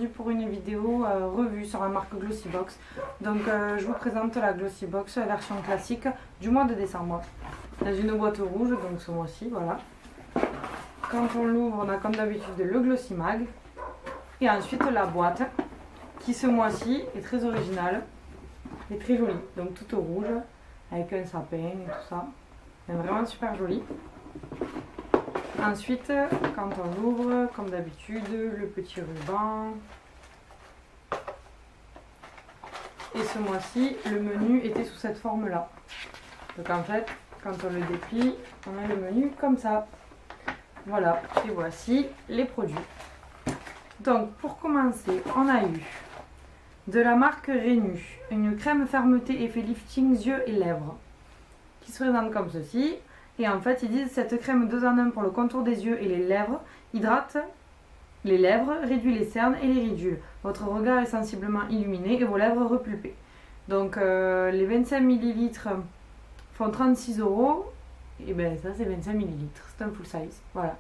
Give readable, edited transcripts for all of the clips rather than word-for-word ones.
aujourd'hui pour une vidéo revue sur la marque Glossybox. Donc je vous présente la Glossybox version classique du mois de décembre. Dans une boîte rouge, donc ce mois-ci, voilà. Quand on l'ouvre, on a comme d'habitude le Glossy Mag. Et ensuite la boîte, qui ce mois-ci est très originale et très jolie. Donc toute rouge, avec un sapin et tout ça. Elle est vraiment super jolie. Ensuite, quand on l'ouvre, comme d'habitude, le petit ruban. Et ce mois-ci, le menu était sous cette forme-là. Donc en fait, quand on le déplie, on a le menu comme ça. Voilà, et voici les produits. Donc pour commencer, on a eu de la marque Rénu, une crème fermeté effet lifting yeux et lèvres, qui se présente comme ceci. Et en fait, ils disent cette crème 2 en 1 pour le contour des yeux et les lèvres, hydrate les lèvres, réduit les cernes et les ridules. Votre regard est sensiblement illuminé et vos lèvres repulpées. Donc les 25 ml font 36 €. Et bien ça c'est 25 ml, c'est un full size. Voilà.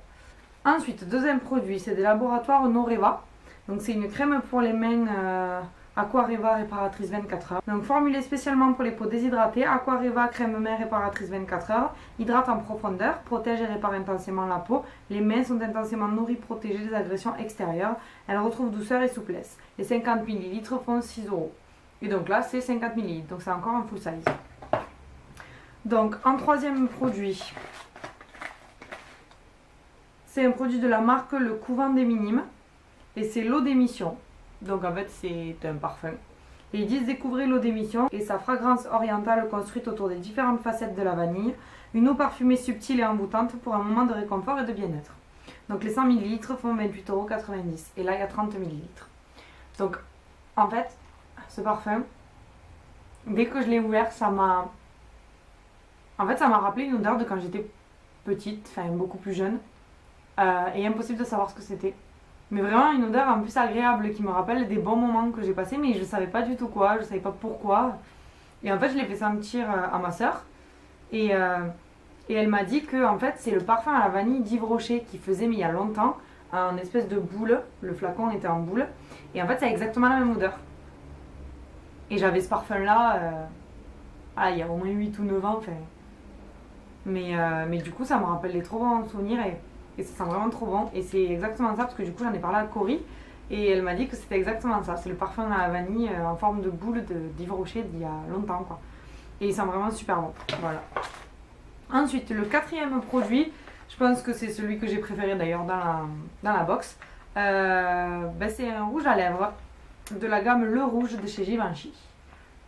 Ensuite, deuxième produit, c'est des laboratoires Noreva. Donc c'est une crème pour les mains Aquareva réparatrice 24 heures. Donc formulée spécialement pour les peaux déshydratées, Aquareva crème main réparatrice 24 heures, hydrate en profondeur, protège et répare intensément la peau. Les mains sont intensément nourries, protégées des agressions extérieures. Elle retrouve douceur et souplesse. Les 50 ml font 6 €. Et donc là, c'est 50 ml, donc c'est encore un full size. Donc en troisième produit, c'est un produit de la marque Le Couvent des Minimes. Et c'est l'eau d'émission. Donc en fait c'est un parfum. Et ils disent découvrez l'eau d'émission et sa fragrance orientale construite autour des différentes facettes de la vanille. Une eau parfumée subtile et envoûtante pour un moment de réconfort et de bien-être. Donc les 100 ml font 28,90 €. Et là il y a 30 ml. Donc en fait ce parfum, dès que je l'ai ouvert, ça m'a rappelé une odeur de quand j'étais petite, enfin beaucoup plus jeune. Et impossible de savoir ce que c'était. Mais vraiment une odeur en plus agréable qui me rappelle des bons moments que j'ai passés, mais je ne savais pas du tout quoi, je ne savais pas pourquoi. Et en fait, je l'ai fait sentir à ma soeur. Et elle m'a dit que en fait, c'est le parfum à la vanille d'Yves Rocher qui faisait, mais il y a longtemps, en espèce de boule. Le flacon était en boule. Et en fait, c'est exactement la même odeur. Et j'avais ce parfum-là, il y a au moins 8 ou 9 ans. Enfin. Mais du coup, ça me rappelle des trop bons souvenirs. Et ça sent vraiment trop bon. Et c'est exactement ça, parce que du coup j'en ai parlé à Cory. Et elle m'a dit que c'était exactement ça. C'est le parfum à la vanille en forme de boule d'Yves Rocher d'il y a longtemps, quoi. Et il sent vraiment super bon. Voilà. Ensuite, le quatrième produit, je pense que c'est celui que j'ai préféré d'ailleurs dans la box. C'est un rouge à lèvres de la gamme Le Rouge de chez Givenchy.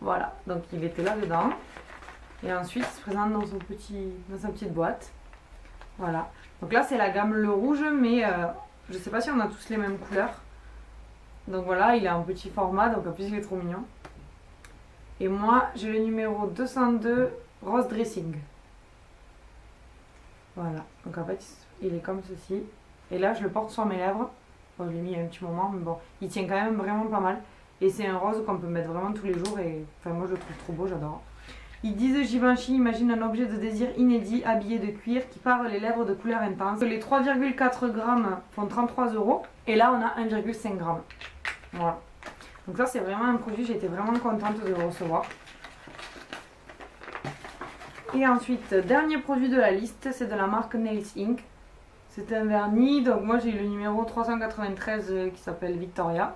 Voilà, donc il était là dedans. Et ensuite il se présente dans sa petite boîte. Voilà. Donc là c'est la gamme Le Rouge, mais je sais pas si on a tous les mêmes couleurs. Donc voilà, il est en petit format, donc en plus il est trop mignon. Et moi j'ai le numéro 202 Rose Dressing. Voilà, donc en fait il est comme ceci. Et là je le porte sur mes lèvres. Bon, je l'ai mis il y a un petit moment, mais bon, il tient quand même vraiment pas mal. Et c'est un rose qu'on peut mettre vraiment tous les jours. Et enfin moi je le trouve trop beau, j'adore. Ils disent Givenchy imagine un objet de désir inédit habillé de cuir qui parle les lèvres de couleur intense. Les 3,4 grammes font 33 €. Et là on a 1,5 g. Voilà. Donc ça c'est vraiment un produit, j'ai été vraiment contente de le recevoir. Et ensuite, dernier produit de la liste, c'est de la marque Nails Inc. C'est un vernis, donc moi j'ai le numéro 393 qui s'appelle Victoria.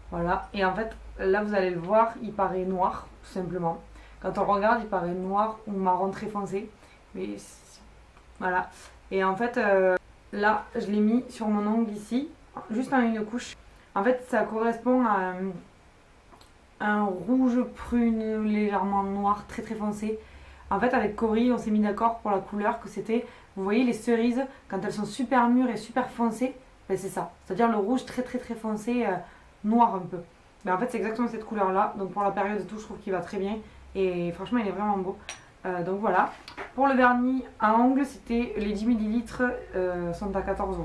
Voilà, et en fait là vous allez le voir, il paraît noir tout simplement. Quand on regarde, il paraît noir ou marron très foncé. Mais voilà. Et en fait, là, je l'ai mis sur mon ongle ici, juste en une couche. En fait, ça correspond à un rouge prune légèrement noir, très très foncé. En fait, avec Cory, on s'est mis d'accord pour la couleur que c'était, vous voyez les cerises, quand elles sont super mûres et super foncées, ben c'est ça. C'est-à-dire le rouge très très très foncé, noir un peu. Mais en fait, c'est exactement cette couleur-là. Donc pour la période et tout, je trouve qu'il va très bien. Et franchement il est vraiment beau. Donc voilà. Pour le vernis à ongles, c'était les 10 ml sont à 14 €.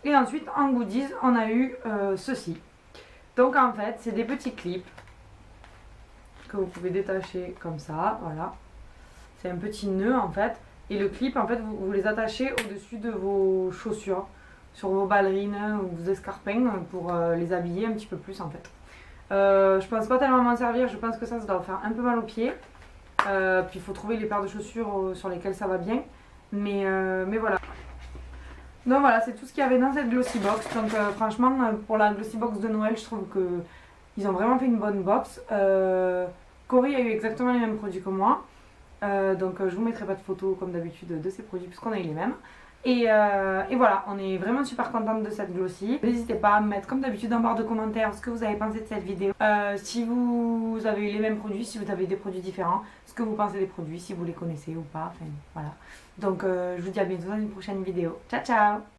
Et ensuite en goodies on a eu ceci. Donc en fait c'est des petits clips que vous pouvez détacher comme ça. Voilà. C'est un petit nœud en fait. Et le clip en fait vous les attachez au dessus de vos chaussures. sur vos ballerines ou vos escarpins pour les habiller un petit peu plus en fait. Je pense pas tellement m'en servir, je pense que ça doit faire un peu mal aux pieds. Puis il faut trouver les paires de chaussures sur lesquelles ça va bien. Mais voilà. Donc voilà, c'est tout ce qu'il y avait dans cette Glossy Box. Donc franchement, pour la Glossy Box de Noël, je trouve que ils ont vraiment fait une bonne box. Cory a eu exactement les mêmes produits que moi. Donc je vous mettrai pas de photos comme d'habitude de ces produits puisqu'on a eu les mêmes. Et voilà, on est vraiment super contente de cette Glossy. N'hésitez pas à me mettre comme d'habitude en barre de commentaires ce que vous avez pensé de cette vidéo. Si vous avez eu les mêmes produits, si vous avez des produits différents, ce que vous pensez des produits, si vous les connaissez ou pas. Enfin voilà. Donc je vous dis à bientôt dans une prochaine vidéo. Ciao ciao!